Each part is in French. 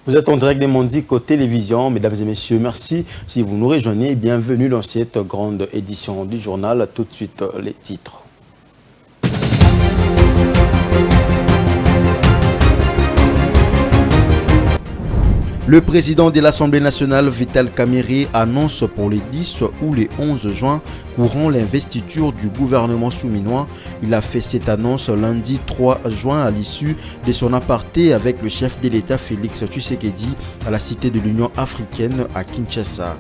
Vous êtes en direct des Mondiques Télévision, mesdames et messieurs, merci si vous nous rejoignez. Bienvenue dans cette grande édition du journal. Tout de suite, les titres. Le président de l'Assemblée nationale, Vital Kamerhe, annonce pour les 10 ou les 11 juin courant l'investiture du gouvernement souminois. Il a fait cette annonce lundi 3 juin à l'issue de son aparté avec le chef de l'État Félix Tshisekedi à la Cité de l'Union africaine à Kinshasa.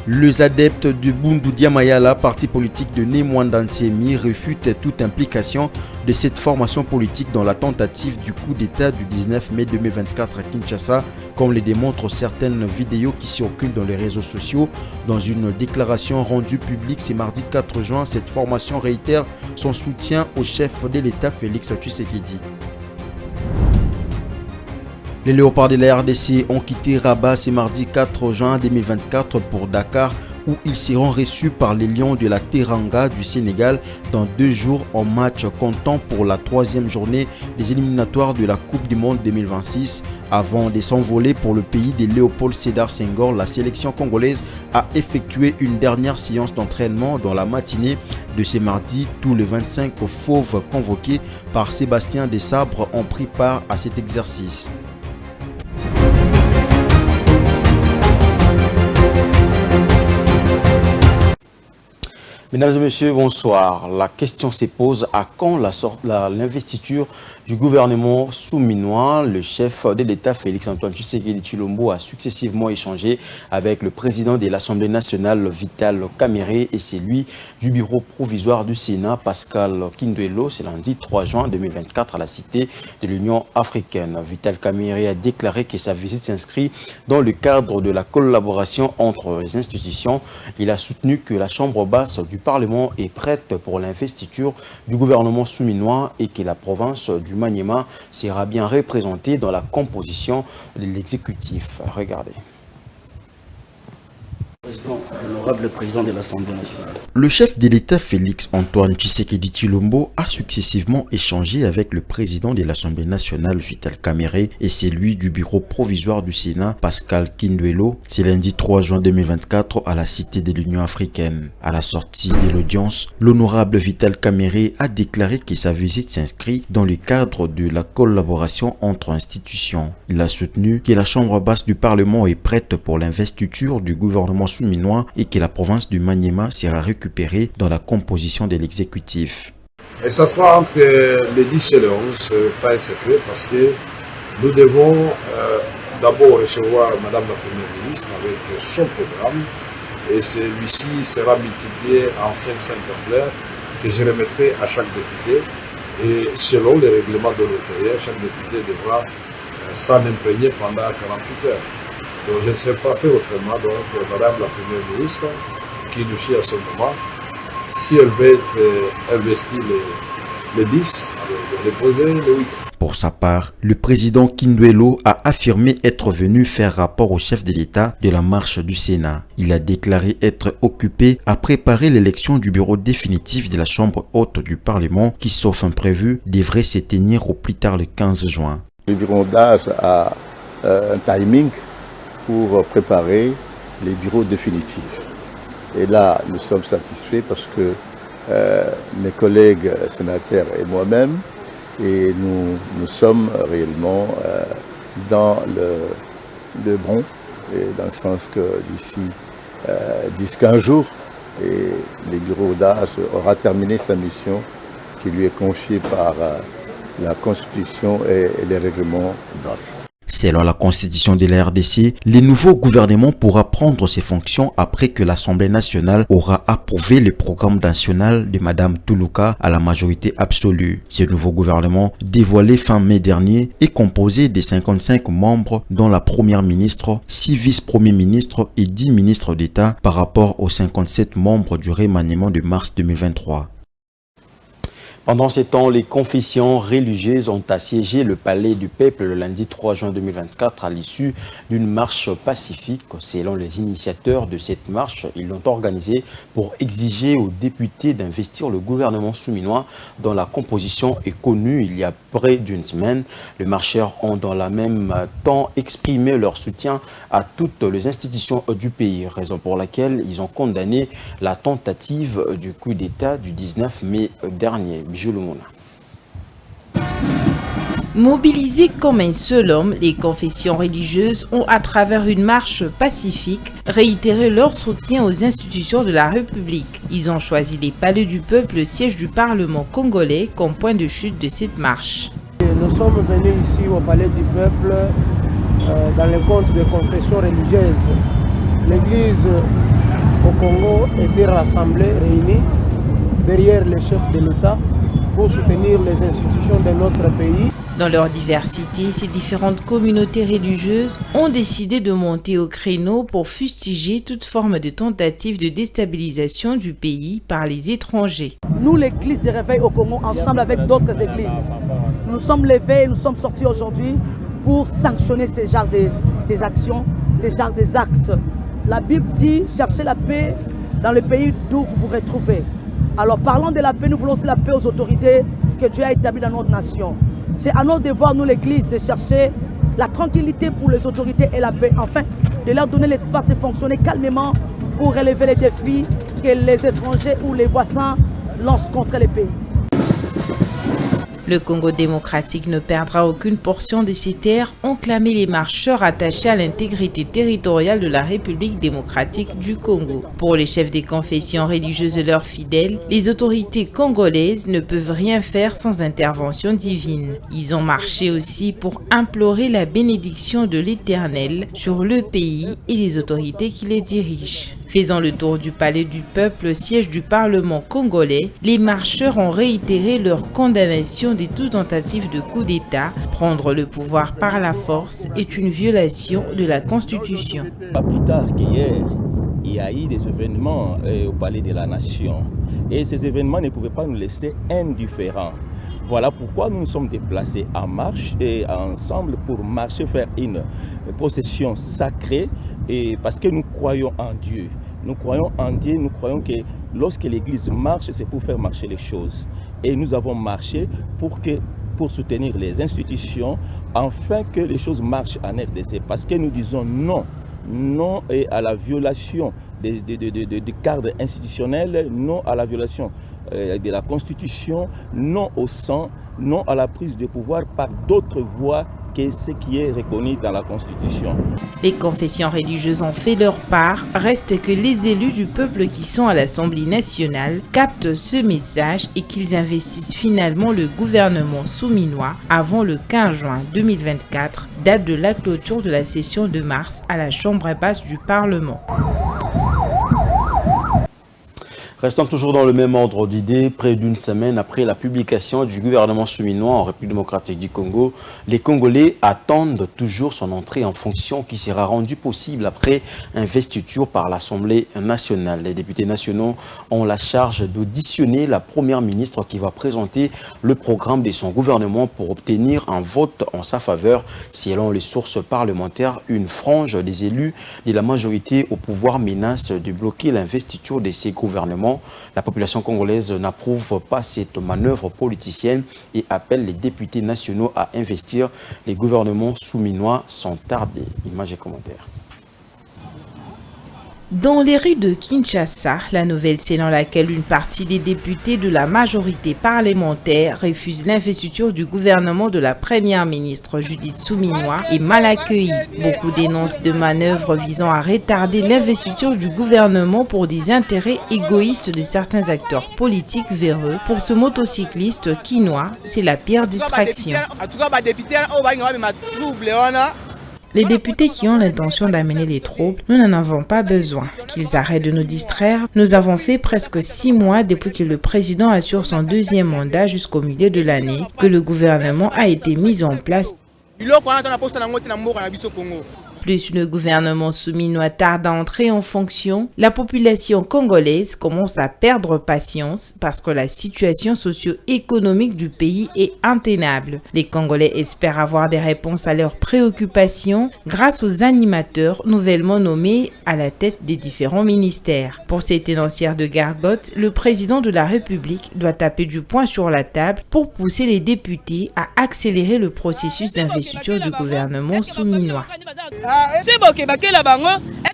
Les adeptes du Bundu Dia Mayala, parti politique de Némouanda Ntiemi, réfutent toute implication de cette formation politique dans la tentative du coup d'État du 19 mai 2024 à Kinshasa, comme le démontrent certaines vidéos qui circulent dans les réseaux sociaux. Dans une déclaration rendue publique ce mardi 4 juin, cette formation réitère son soutien au chef de l'État Félix Tshisekedi. Les léopards de la RDC ont quitté Rabat ce mardi 4 juin 2024 pour Dakar, où ils seront reçus par les Lions de la Teranga du Sénégal dans 2 jours en match comptant pour la 3e journée des éliminatoires de la Coupe du Monde 2026. Avant de s'envoler pour le pays de Léopold Sédar Senghor, la sélection congolaise a effectué une dernière séance d'entraînement dans la matinée de ce mardi. Tous les 25 fauves convoqués par Sébastien Desabre ont pris part à cet exercice. Mesdames et messieurs, bonsoir. La question se pose à quand l'investiture du gouvernement souminois. Le chef de l'État, Félix-Antoine Tshisekedi Tshilombo, a successivement échangé avec le président de l'Assemblée nationale, Vital Kamerhe, et celui du bureau provisoire du Sénat, Pascal Kinduelo, c'est lundi 3 juin 2024 à la Cité de l'Union africaine. Vital Kamerhe a déclaré que sa visite s'inscrit dans le cadre de la collaboration entre les institutions. Il a soutenu que la Chambre basse du Parlement est prête pour l'investiture du gouvernement souminois et que la province du Maniema sera bien représentée dans la composition de l'exécutif. Regardez. L'honorable président de l'Assemblée nationale. Le chef de l'État Félix-Antoine Tshisekedi Tshilombo a successivement échangé avec le président de l'Assemblée nationale Vital Kamerhe et celui du bureau provisoire du Sénat Pascal Kinduelo. C'est lundi 3 juin 2024 à la Cité de l'Union africaine. À la sortie de l'audience, l'honorable Vital Kamerhe a déclaré que sa visite s'inscrit dans le cadre de la collaboration entre institutions. Il a soutenu que la Chambre basse du Parlement est prête pour l'investiture du gouvernement souminois et que la province du Maniema sera récupérée dans la composition de l'exécutif. Et ça sera entre le 10 et le 11, ce n'est pas un secret parce que nous devons d'abord recevoir Madame la Première ministre avec son programme et celui-ci sera multiplié en 5 exemplaires que je remettrai à chaque député et selon les règlements de l'intérieur, chaque député devra s'en imprégner pendant 48 heures. Donc je ne sais pas fait autrement, donc Madame la Première ministre, qui nous suit à ce moment, si elle veut être investie le 10, elle doit déposer le 8. Pour sa part, le président Kinduelo a affirmé être venu faire rapport au chef de l'État de la marche du Sénat. Il a déclaré être occupé à préparer l'élection du bureau définitif de la Chambre haute du Parlement qui, sauf imprévu, devrait se tenir au plus tard le 15 juin. Le bureau d'âge a un timing pour préparer les bureaux définitifs. Et là, nous sommes satisfaits parce que mes collègues sénateurs et moi-même, et nous sommes réellement dans le bon, et dans le sens que d'ici 10-15 jours, et le bureau d'âge aura terminé sa mission qui lui est confiée par la Constitution et les règlements d'âge. Selon la constitution de la RDC, le nouveau gouvernement pourra prendre ses fonctions après que l'Assemblée nationale aura approuvé le programme national de Madame Toulouka à la majorité absolue. Ce nouveau gouvernement, dévoilé fin mai dernier, est composé de 55 membres dont la première ministre, 6 vice-premiers ministres et 10 ministres d'État par rapport aux 57 membres du remaniement de mars 2023. Pendant ces temps, les confessions religieuses ont assiégé le palais du peuple le lundi 3 juin 2024 à l'issue d'une marche pacifique. Selon les initiateurs de cette marche, ils l'ont organisée pour exiger aux députés d'investir le gouvernement souminois dont la composition est connue il y a près d'une semaine. Les marcheurs ont dans le même temps exprimé leur soutien à toutes les institutions du pays, raison pour laquelle ils ont condamné la tentative du coup d'État du 19 mai dernier. Mobilisés comme un seul homme, les confessions religieuses ont, à travers une marche pacifique, réitéré leur soutien aux institutions de la République. Ils ont choisi les palais du peuple, le siège du Parlement congolais, comme point de chute de cette marche. Nous sommes venus ici au palais du peuple dans le compte de confessions religieuses. L'Église au Congo était rassemblée, réunie derrière le chef de l'État pour soutenir les institutions de notre pays. Dans leur diversité, ces différentes communautés religieuses ont décidé de monter au créneau pour fustiger toute forme de tentative de déstabilisation du pays par les étrangers. Nous, l'Église de Réveil au Congo, ensemble avec d'autres églises, nous sommes levés et nous sommes sortis aujourd'hui pour sanctionner ces genres des actions, ces genres des actes. La Bible dit « cherchez la paix dans le pays d'où vous vous retrouvez ». Alors parlons de la paix, nous voulons aussi la paix aux autorités que Dieu a établies dans notre nation. C'est à notre devoir, nous l'Église, de chercher la tranquillité pour les autorités et la paix, enfin de leur donner l'espace de fonctionner calmement pour relever les défis que les étrangers ou les voisins lancent contre les pays. Le Congo démocratique ne perdra aucune portion de ses terres, ont clamé les marcheurs attachés à l'intégrité territoriale de la République démocratique du Congo. Pour les chefs des confessions religieuses et leurs fidèles, les autorités congolaises ne peuvent rien faire sans intervention divine. Ils ont marché aussi pour implorer la bénédiction de l'Éternel sur le pays et les autorités qui les dirigent. Faisant le tour du palais du peuple, siège du Parlement congolais, les marcheurs ont réitéré leur condamnation de toute tentative de coup d'État. Prendre le pouvoir par la force est une violation de la Constitution. Pas plus tard qu'hier, il y a eu des événements au palais de la Nation. Et ces événements ne pouvaient pas nous laisser indifférents. Voilà pourquoi nous nous sommes déplacés en marche et ensemble pour marcher, faire une procession sacrée, et parce que nous croyons en Dieu. Nous croyons en Dieu, nous croyons que lorsque l'Église marche, c'est pour faire marcher les choses. Et nous avons marché pour soutenir les institutions, afin que les choses marchent en RDC. Parce que nous disons non, non à la violation des cadres institutionnels, non à la violation de la Constitution, non au sang, non à la prise de pouvoir par d'autres voies que ce qui est reconnu dans la Constitution. Les confessions religieuses ont fait leur part. Reste que les élus du peuple qui sont à l'Assemblée nationale captent ce message et qu'ils investissent finalement le gouvernement souminois avant le 15 juin 2024, date de la clôture de la session de mars à la Chambre basse du Parlement. Restons toujours dans le même ordre d'idées. Près d'une semaine après la publication du gouvernement souminois en République démocratique du Congo, les Congolais attendent toujours son entrée en fonction qui sera rendue possible après investiture par l'Assemblée nationale. Les députés nationaux ont la charge d'auditionner la première ministre qui va présenter le programme de son gouvernement pour obtenir un vote en sa faveur. Selon les sources parlementaires, une frange des élus de la majorité au pouvoir menace de bloquer l'investiture de ces gouvernements. La population congolaise n'approuve pas cette manœuvre politicienne et appelle les députés nationaux à investir les gouvernements souminois sans tarder. Images et commentaires. Dans les rues de Kinshasa, la nouvelle selon laquelle une partie des députés de la majorité parlementaire refuse l'investiture du gouvernement de la première ministre Judith Suminwa est mal accueillie. Beaucoup dénoncent de manœuvres visant à retarder l'investiture du gouvernement pour des intérêts égoïstes de certains acteurs politiques véreux. Pour ce motocycliste quinois, c'est la pire distraction. Les députés qui ont l'intention d'amener les troubles, nous n'en avons pas besoin. Qu'ils arrêtent de nous distraire. Nous avons fait presque 6 mois depuis que le président assure son deuxième mandat jusqu'au milieu de l'année que le gouvernement a été mis en place. Plus le gouvernement souminois tarde à entrer en fonction, la population congolaise commence à perdre patience parce que la situation socio-économique du pays est intenable. Les Congolais espèrent avoir des réponses à leurs préoccupations grâce aux animateurs nouvellement nommés à la tête des différents ministères. Pour ces tenancières de gargote, le président de la République doit taper du poing sur la table pour pousser les députés à accélérer le processus d'investiture du gouvernement souminois.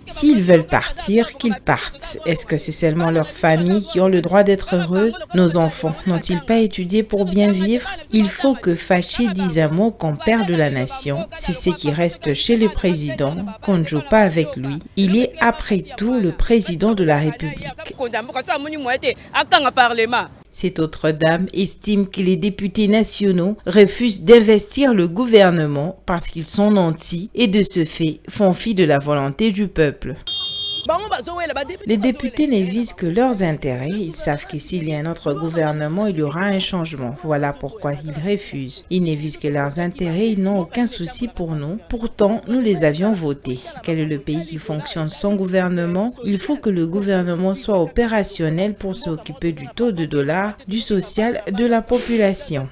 S'ils veulent partir, qu'ils partent. Est-ce que c'est seulement leurs familles qui ont le droit d'être heureuses? Nos enfants n'ont-ils pas étudié pour bien vivre? Il faut que Faché dise un mot qu'on perd de la nation. C'est ce qui reste chez le président, qu'on ne joue pas avec lui. Il est après tout le président de la République. Cette autre dame estime que les députés nationaux refusent d'investir le gouvernement parce qu'ils sont nantis et de ce fait font fi de la volonté du peuple. Les députés ne visent que leurs intérêts. Ils savent que s'il y a un autre gouvernement, il y aura un changement. Voilà pourquoi ils refusent. Ils ne visent que leurs intérêts. Ils n'ont aucun souci pour nous. Pourtant, nous les avions votés. Quel est le pays qui fonctionne sans gouvernement? Il faut que le gouvernement soit opérationnel pour s'occuper du taux de dollar, du social, de la population.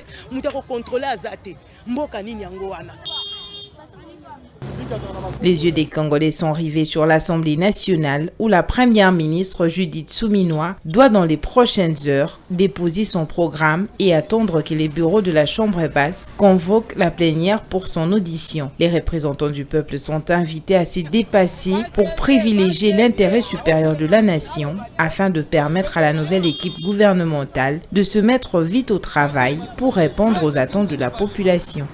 Les yeux des Congolais sont rivés sur l'Assemblée nationale où la première ministre Judith Suminwa doit dans les prochaines heures déposer son programme et attendre que les bureaux de la Chambre basse convoquent la plénière pour son audition. Les représentants du peuple sont invités à se dépasser pour privilégier l'intérêt supérieur de la nation afin de permettre à la nouvelle équipe gouvernementale de se mettre vite au travail pour répondre aux attentes de la population.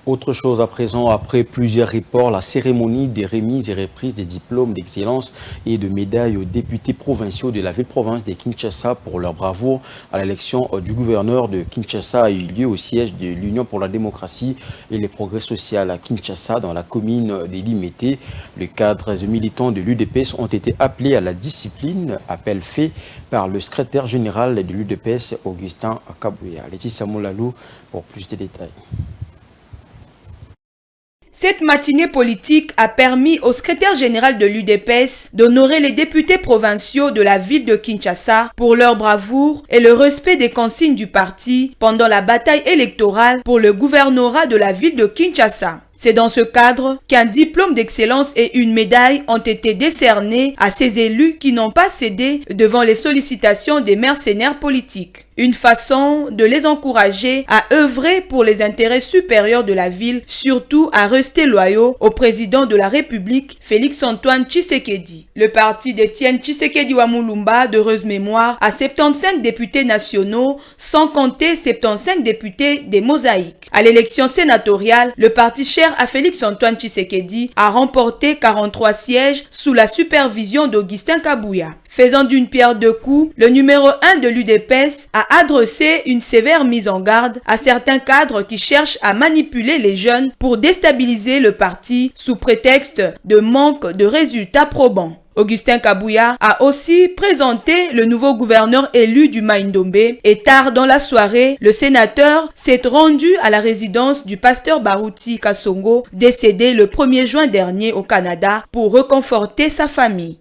Autre chose à présent, après plusieurs reports, la cérémonie des remises et reprises des diplômes d'excellence et de médailles aux députés provinciaux de la ville-province de Kinshasa pour leur bravoure à l'élection du gouverneur de Kinshasa a eu lieu au siège de l'Union pour la démocratie et le progrès social à Kinshasa, dans la commune des Limété. Les cadres et militants de l'UDPS ont été appelés à la discipline, appel fait par le secrétaire général de l'UDPS, Augustin Kabouya. Laetitia Moulalou pour plus de détails. Cette matinée politique a permis au secrétaire général de l'UDPS d'honorer les députés provinciaux de la ville de Kinshasa pour leur bravoure et le respect des consignes du parti pendant la bataille électorale pour le gouvernorat de la ville de Kinshasa. C'est dans ce cadre qu'un diplôme d'excellence et une médaille ont été décernés à ces élus qui n'ont pas cédé devant les sollicitations des mercenaires politiques. Une façon de les encourager à œuvrer pour les intérêts supérieurs de la ville, surtout à rester loyaux au président de la République, Félix-Antoine Tshisekedi. Le parti d'Étienne Tshisekedi Wamulumba, d'heureuse mémoire, a 75 députés nationaux, sans compter 75 députés des mosaïques. À l'élection sénatoriale, le parti cher à Félix-Antoine Tshisekedi a remporté 43 sièges sous la supervision d'Augustin Kabouya. Faisant d'une pierre deux coups, le numéro 1 de l'UDPS a adressé une sévère mise en garde à certains cadres qui cherchent à manipuler les jeunes pour déstabiliser le parti sous prétexte de manque de résultats probants. Augustin Kabouya a aussi présenté le nouveau gouverneur élu du Mai-Ndombe et tard dans la soirée, le sénateur s'est rendu à la résidence du pasteur Baruti Kasongo, décédé le 1er juin dernier au Canada, pour reconforter sa famille.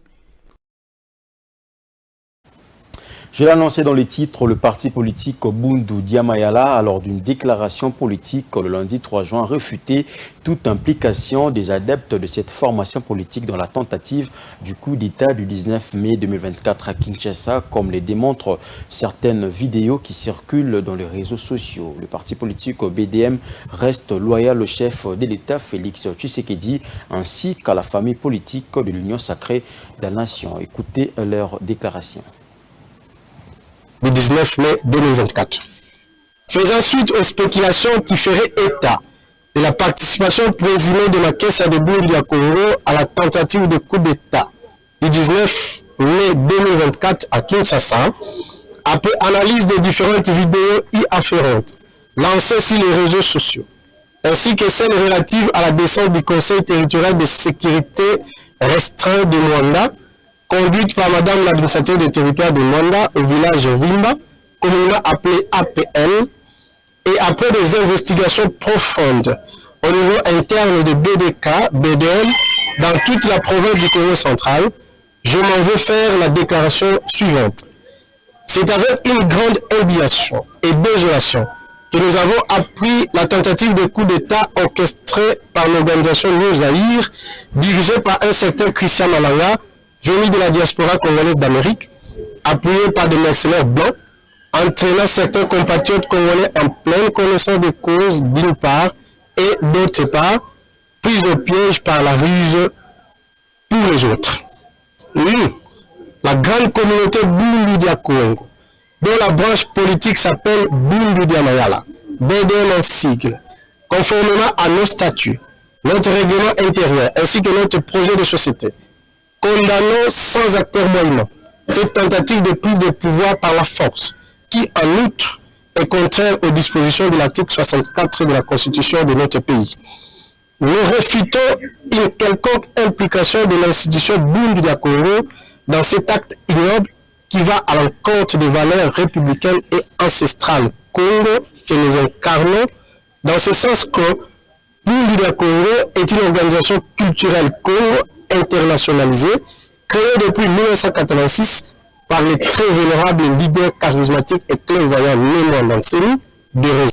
Je l'ai annoncé dans le titre, le parti politique Bundu Diamayala, lors d'une déclaration politique le lundi 3 juin, refuté toute implication des adeptes de cette formation politique dans la tentative du coup d'État du 19 mai 2024 à Kinshasa, comme le démontrent certaines vidéos qui circulent dans les réseaux sociaux. Le parti politique BDM reste loyal au chef de l'État, Félix Tshisekedi, ainsi qu'à la famille politique de l'Union sacrée de la nation. Écoutez leur déclaration. Le 19 mai 2024. Faisant suite aux spéculations qui feraient état de la participation présumée de la Caisse de Bundu du Congo à la tentative de coup d'État du 19 mai 2024 à Kinshasa, après analyse des différentes vidéos y afférentes lancées sur les réseaux sociaux, ainsi que celles relatives à la descente du Conseil territorial de sécurité restreint de Luanda, conduite par Madame l'administrateur des territoires de Luanda au village Vimba, communément appelé APL, et après des investigations profondes au niveau interne de BDK, BDM, dans toute la province du Congo central, je m'en veux faire la déclaration suivante. C'est avec une grande indignation et désolation que nous avons appris la tentative de coup d'État orchestrée par l'organisation New Zaïre, dirigée par un certain Christian Malanga, venu de la diaspora congolaise d'Amérique, appuyé par des mercenaires blancs, entraînant certains compatriotes congolais en pleine connaissance de cause d'une part, et d'autre part, prise au piège par la ruse pour les autres. Nous, la grande communauté Bundudia Congo, dont la branche politique s'appelle Bundudia Mayala, BDM en sigle, conformément à nos statuts, notre règlement intérieur ainsi que notre projet de société, condamnons sans atermoiement cette tentative de prise de pouvoir par la force, qui en outre est contraire aux dispositions de l'article 64 de la Constitution de notre pays. Nous réfutons une quelconque implication de l'institution Bundudia Congo dans cet acte ignoble qui va à l'encontre des valeurs républicaines et ancestrales Congo que nous incarnons, dans ce sens que Bundudia Congo est une organisation culturelle Congo internationalisée, créée depuis 1986 par les très vénérables leaders charismatiques et clairvoyants Némo Ndanseni de réseau.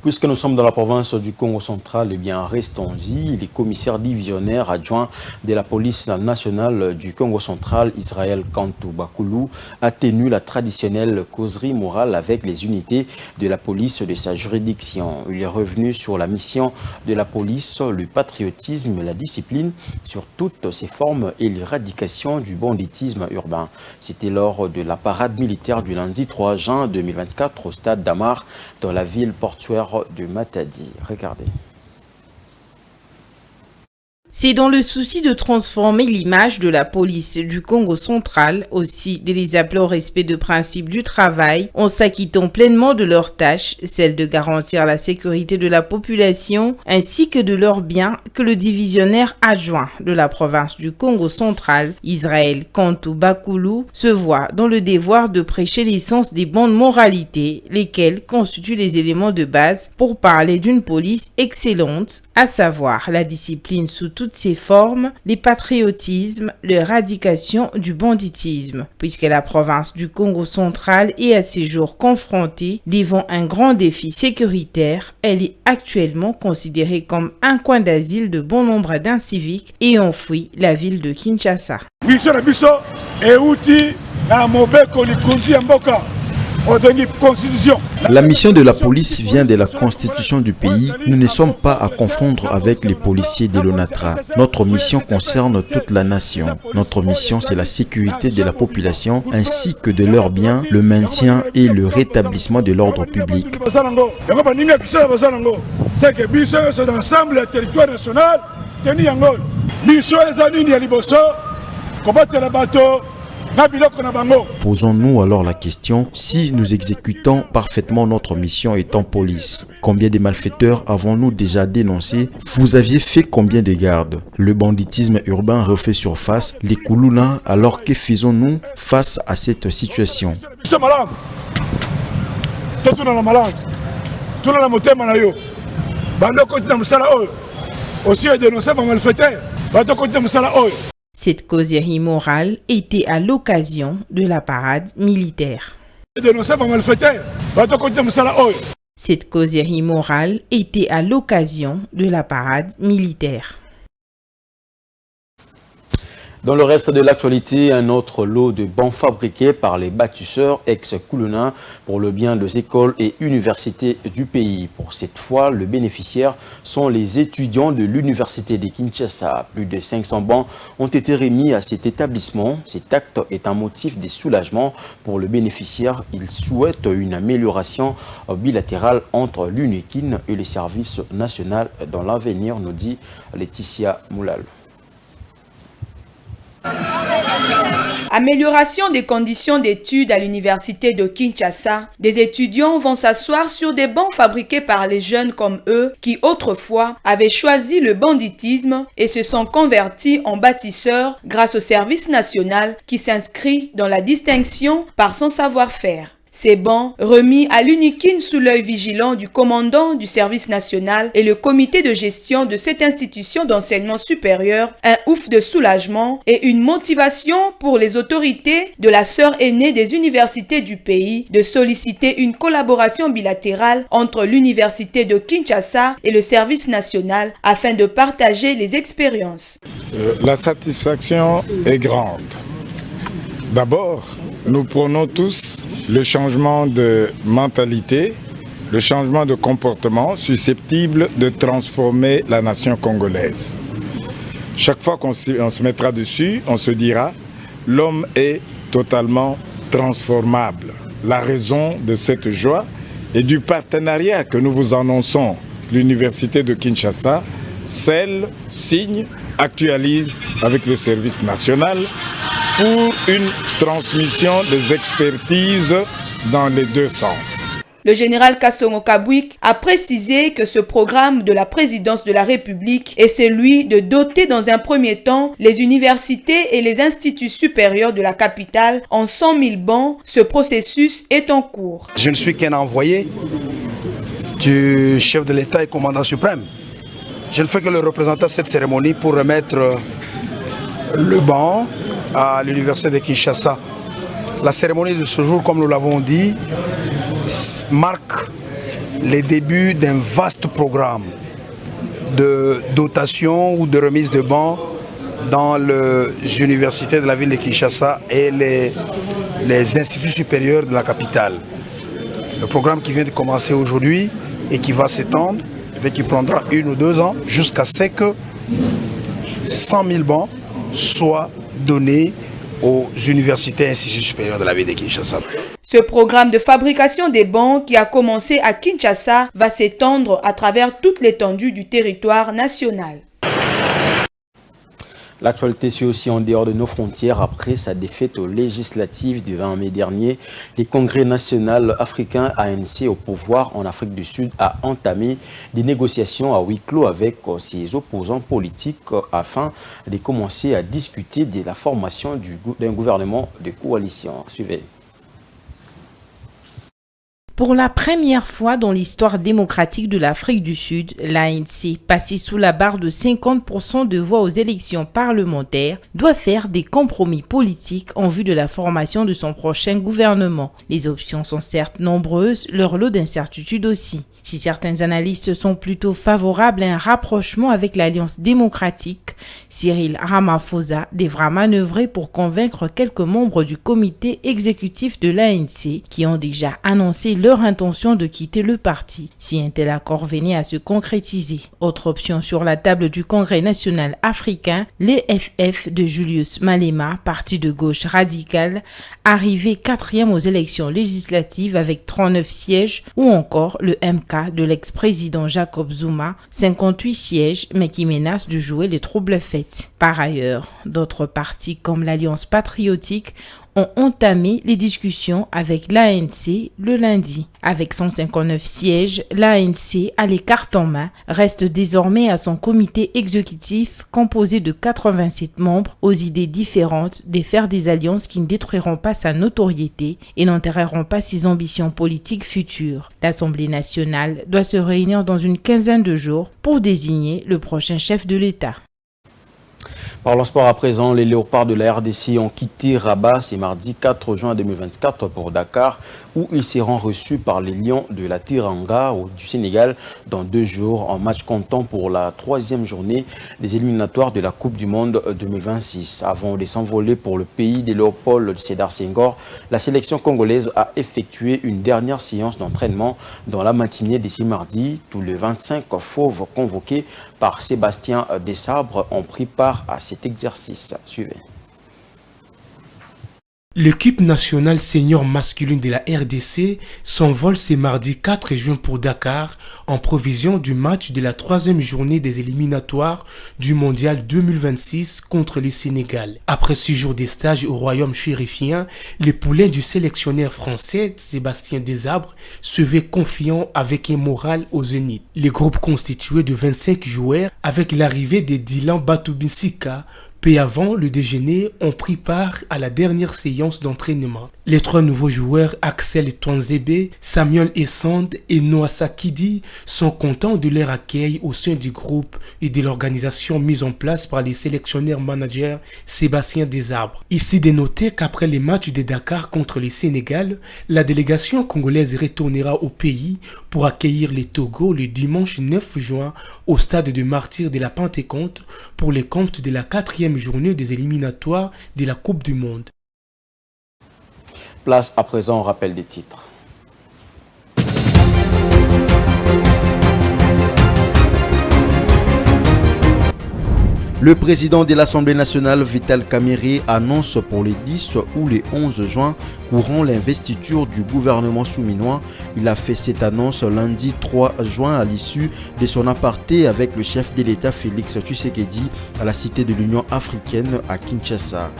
Puisque nous sommes dans la province du Congo central, eh bien, restons-y. Les commissaires divisionnaires adjoints de la police nationale du Congo central, Israël Kantou Bakoulou, a tenu la traditionnelle causerie morale avec les unités de la police de sa juridiction. Il est revenu sur la mission de la police, le patriotisme, la discipline, sur toutes ses formes et l'éradication du banditisme urbain. C'était lors de la parade militaire du lundi 3 juin 2024 au stade d'Amar, dans la ville portuaire de Matadi. Regardez. C'est dans le souci de transformer l'image de la police du Congo central, aussi de les appeler au respect de principes du travail, en s'acquittant pleinement de leurs tâches, celle de garantir la sécurité de la population ainsi que de leurs biens, que le divisionnaire adjoint de la province du Congo central, Israël Kantou Bakoulou, se voit dans le devoir de prêcher l'essence des bonnes moralités, lesquelles constituent les éléments de base pour parler d'une police excellente, à savoir la discipline sous toutes ses formes, le patriotisme, l'éradication du banditisme. Puisque la province du Congo central est à ces jours confrontée devant un grand défi sécuritaire, elle est actuellement considérée comme un coin d'asile de bon nombre d'inciviques ayant fui la ville de Kinshasa. La mission de la police vient de la constitution du pays. Nous ne sommes pas à confondre avec les policiers de l'ONATRA. Notre mission concerne toute la nation. Notre mission, c'est la sécurité de la population ainsi que de leurs biens, le maintien et le rétablissement de l'ordre public. Posons-nous alors la question, si nous exécutons parfaitement notre mission étant police, combien de malfaiteurs avons-nous déjà dénoncés? Vous aviez fait combien de gardes? Le banditisme urbain refait surface, les Koulouna, alors que faisons-nous face à cette situation? Cette causerie morale était à l'occasion de la parade militaire. Cette causerie morale était à l'occasion de la parade militaire. Dans le reste de l'actualité, un autre lot de bancs fabriqués par les bâtisseurs ex-Koulouna pour le bien des écoles et universités du pays. Pour cette fois, le bénéficiaire sont les étudiants de l'université de Kinshasa. Plus de 500 bancs ont été remis à cet établissement. Cet acte est un motif de soulagement pour le bénéficiaire. Il souhaite une amélioration bilatérale entre l'UNIKIN et les services nationaux dans l'avenir, nous dit Laetitia Moulal. Amélioration des conditions d'études à l'université de Kinshasa. Des étudiants vont s'asseoir sur des bancs fabriqués par les jeunes comme eux qui autrefois avaient choisi le banditisme et se sont convertis en bâtisseurs grâce au service national qui s'inscrit dans la distinction par son savoir-faire. Ces bancs, remis à l'UNIKIN sous l'œil vigilant du commandant du service national et le comité de gestion de cette institution d'enseignement supérieur, un ouf de soulagement et une motivation pour les autorités de la sœur aînée des universités du pays de solliciter une collaboration bilatérale entre l'université de Kinshasa et le service national afin de partager les expériences. La satisfaction est grande. D'abord, nous prenons tous le changement de mentalité, le changement de comportement susceptible de transformer la nation congolaise. Chaque fois qu'on se mettra dessus, on se dira « l'homme est totalement transformable ». La raison de cette joie et du partenariat que nous vous annonçons, l'Université de Kinshasa, scelle, signe, actualise avec le service national pour une transmission des expertises dans les deux sens. Le général Kassongo Kabwik a précisé que ce programme de la présidence de la République est celui de doter dans un premier temps les universités et les instituts supérieurs de la capitale en 100 000 bancs. Ce processus est en cours. Je ne suis qu'un envoyé du chef de l'État et commandant suprême. Je ne fais que le représenter à cette cérémonie pour remettre le banc à l'université de Kinshasa. La cérémonie de ce jour, comme nous l'avons dit, marque les débuts d'un vaste programme de dotation ou de remise de bancs dans les universités de la ville de Kinshasa et les instituts supérieurs de la capitale. Le programme qui vient de commencer aujourd'hui et qui va s'étendre, peut-être qu'il prendra 1 ou 2 ans, jusqu'à ce que 100 000 bancs soient donnés aux universités et instituts supérieurs de la ville de Kinshasa. Ce programme de fabrication des bancs qui a commencé à Kinshasa va s'étendre à travers toute l'étendue du territoire national. L'actualité suit aussi en dehors de nos frontières. Après sa défaite aux législatives du 20 mai dernier, le Congrès national africain ANC au pouvoir en Afrique du Sud a entamé des négociations à huis clos avec ses opposants politiques afin de commencer à discuter de la formation d'un gouvernement de coalition. Suivez. Pour la première fois dans l'histoire démocratique de l'Afrique du Sud, l'ANC, passé sous la barre de 50% de voix aux élections parlementaires, doit faire des compromis politiques en vue de la formation de son prochain gouvernement. Les options sont certes nombreuses, leur lot d'incertitudes aussi. Si certains analystes sont plutôt favorables à un rapprochement avec l'Alliance démocratique, Cyril Ramaphosa devra manœuvrer pour convaincre quelques membres du comité exécutif de l'ANC qui ont déjà annoncé leur intention de quitter le parti si un tel accord venait à se concrétiser. Autre option sur la table du Congrès national africain, l'EFF de Julius Malema, parti de gauche radicale, arrivé 4e aux élections législatives avec 39 sièges, ou encore le MK de l'ex-président Jacob Zuma, 58 sièges, mais qui menace de jouer les troubles faits. Par ailleurs, d'autres partis comme l'Alliance patriotique ont entamé les discussions avec l'ANC le lundi. Avec 159 sièges, l'ANC, à les cartes en main, reste désormais à son comité exécutif composé de 87 membres aux idées différentes de faire des alliances qui ne détruiront pas sa notoriété et n'enterreront pas ses ambitions politiques futures. L'Assemblée nationale doit se réunir dans une quinzaine de jours pour désigner le prochain chef de l'État. Parlons sport à présent, les Léopards de la RDC ont quitté Rabat ce mardi 4 juin 2024 pour Dakar où ils seront reçus par les Lions de la Teranga du Sénégal dans 2 jours en match comptant pour la 3e journée des éliminatoires de la Coupe du Monde 2026. Avant de s'envoler pour le pays des Léopolds de Sédar Senghor, la sélection congolaise a effectué une dernière séance d'entraînement dans la matinée de ce mardi. Tous les 25 fauves convoqués par Sébastien Desabre ont pris part à cet exercice. Suivez. L'équipe nationale senior masculine de la RDC s'envole ce mardi 4 juin pour Dakar en provision du match de la 3e journée des éliminatoires du Mondial 2026 contre le Sénégal. Après 6 jours de stage au royaume chérifien, les poulains du sélectionneur français Sébastien Desabre se veulent confiants avec un moral au zénith. Le groupe constitué de 25 joueurs avec l'arrivée de Dylan Batoubissika Peu avant le déjeuner, on prit part à la dernière séance d'entraînement. Les 3 nouveaux joueurs, Axel Twanzebe, Samuel Essand et Noah Sakidi, sont contents de leur accueil au sein du groupe et de l'organisation mise en place par les sélectionneurs managers Sébastien Desarbres. Ici de noter qu'après les matchs de Dakar contre le Sénégal, la délégation congolaise retournera au pays pour accueillir les Togo le dimanche 9 juin au stade de Martyrs de la Pentecôte pour les comptes de la 4e journée des éliminatoires de la Coupe du Monde. Place à présent au rappel des titres. Le président de l'Assemblée nationale, Vital Kamerhe, annonce pour les 10 ou les 11 juin courant l'investiture du gouvernement souminois. Il a fait cette annonce lundi 3 juin à l'issue de son aparté avec le chef de l'État Félix Tshisekedi à la Cité de l'Union africaine à Kinshasa.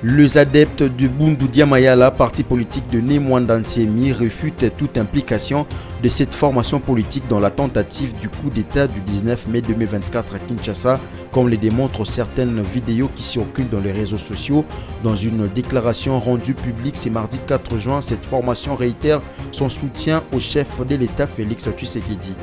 Les adeptes du Bundu Diamayala, parti politique de Némouanda Ntiemi, réfutent toute implication de cette formation politique dans la tentative du coup d'État du 19 mai 2024 à Kinshasa, comme le démontrent certaines vidéos qui circulent dans les réseaux sociaux. Dans une déclaration rendue publique ce mardi 4 juin, cette formation réitère son soutien au chef de l'État Félix Tshisekedi.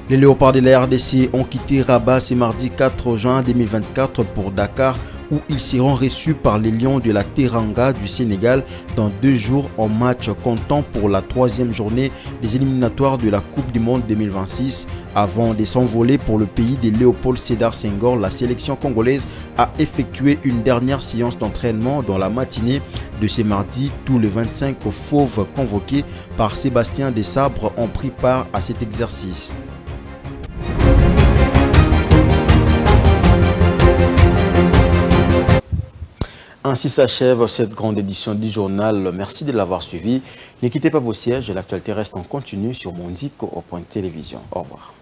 Les léopards de la RDC ont quitté Rabat ce mardi 4 juin 2024 pour Dakar, où ils seront reçus par les Lions de la Teranga du Sénégal dans 2 jours en match comptant pour la 3e journée des éliminatoires de la Coupe du Monde 2026. Avant de s'envoler pour le pays de Léopold Sédar Senghor, la sélection congolaise a effectué une dernière séance d'entraînement dans la matinée de ce mardi. Tous les 25 fauves convoqués par Sébastien Desarbres ont pris part à cet exercice. Ainsi s'achève cette grande édition du journal. Merci de l'avoir suivi. Ne quittez pas vos sièges. L'actualité reste en continu sur Mondico au point de télévision. Au revoir.